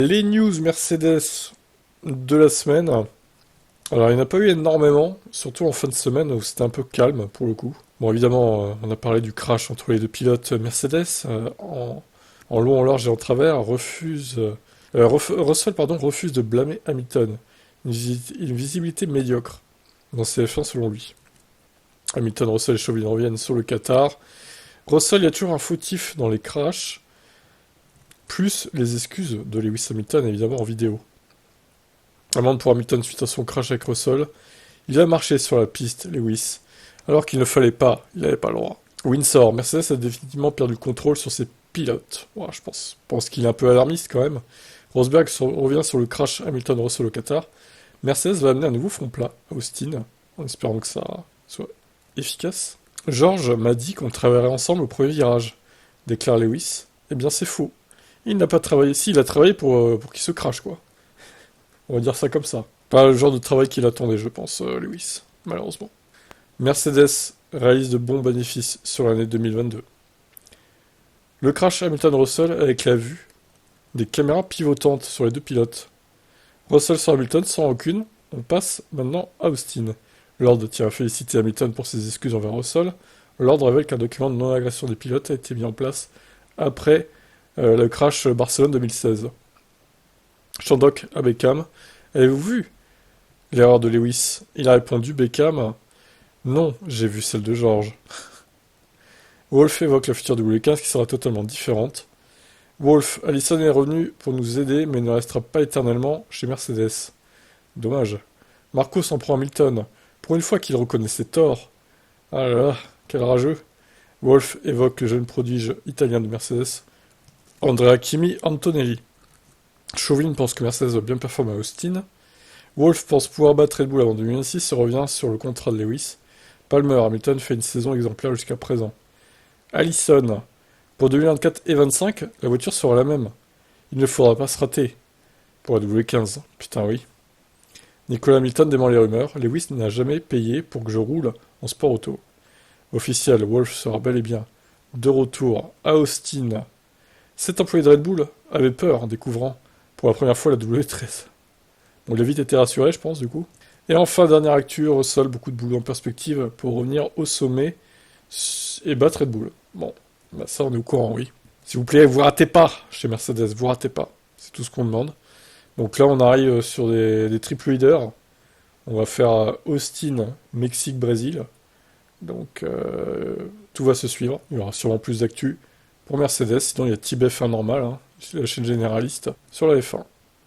Les news Mercedes de la semaine. Alors, il n'y en a pas eu énormément, surtout en fin de semaine où c'était un peu calme pour le coup. Bon, évidemment, on a parlé du crash entre les deux pilotes Mercedes. En long, en large et en travers, Russell refuse de blâmer Hamilton. Une visibilité médiocre dans ces F1 selon lui. Hamilton, Russell et Chauvelin reviennent sur le Qatar. Russell, il y a toujours un fautif dans les crashs, plus les excuses de Lewis Hamilton, évidemment, en vidéo. Amende pour Hamilton suite à son crash avec Russell. Il a marché sur la piste, Lewis, alors qu'il ne fallait pas, il n'avait pas le droit. Windsor, Mercedes a définitivement perdu le contrôle sur ses pilotes. Voilà, je pense qu'il est un peu alarmiste quand même. Rosberg revient sur le crash Hamilton-Russell au Qatar. Mercedes va amener un nouveau fond plat à Austin, en espérant que ça soit efficace. George m'a dit qu'on travaillerait ensemble au premier virage, déclare Lewis. Eh bien c'est faux. Il n'a pas travaillé. Si, il a travaillé pour qu'il se crache, quoi. On va dire ça comme ça. Pas le genre de travail qu'il attendait, je pense, Lewis, malheureusement. Mercedes réalise de bons bénéfices sur l'année 2022. Le crash Hamilton-Russell avec la vue des caméras pivotantes sur les deux pilotes. Russell sur Hamilton sans aucune. On passe maintenant à Austin. Lord tient à féliciter Hamilton pour ses excuses envers Russell. Lord révèle qu'un document de non-agression des pilotes a été mis en place après le crash Barcelone 2016. Shandok à Beckham. Avez-vous vu l'erreur de Lewis? Il a répondu Beckham. Non, j'ai vu celle de George. Wolf évoque la future W15 qui sera totalement différente. Wolf, Allison est revenu pour nous aider, mais ne restera pas éternellement chez Mercedes. Dommage. Marco s'en prend à Hamilton. Pour une fois qu'il reconnaissait tort. Ah là là, quel rageux. Wolf évoque le jeune prodige italien de Mercedes, Andrea Kimi Antonelli. Chauvelin pense que Mercedes va bien performer à Austin. Wolf pense pouvoir battre Red Bull avant 2026 et revient sur le contrat de Lewis. Palmer, Hamilton fait une saison exemplaire jusqu'à présent. Allison, pour 2024 et 2025, la voiture sera la même. Il ne faudra pas se rater. Pour la W15, putain oui. Nicolas Hamilton dément les rumeurs. Lewis n'a jamais payé pour que je roule en sport auto. Officiel, Wolf sera bel et bien de retour à Austin. Cet employé de Red Bull avait peur en découvrant pour la première fois la W13. Bon, il a vite été rassuré, je pense, du coup. Et enfin, dernière actu, Russell, beaucoup de boulot en perspective pour revenir au sommet et battre Red Bull. Bon, bah ça, on est au courant, oui. S'il vous plaît, vous ratez pas chez Mercedes, vous ratez pas. C'est tout ce qu'on demande. Donc là, on arrive sur des triple leaders. On va faire Austin, Mexique, Brésil. Donc tout va se suivre. Il y aura sûrement plus d'actu pour Mercedes. Sinon, il y a Tibet F1 normal, hein, la chaîne généraliste, sur la F1.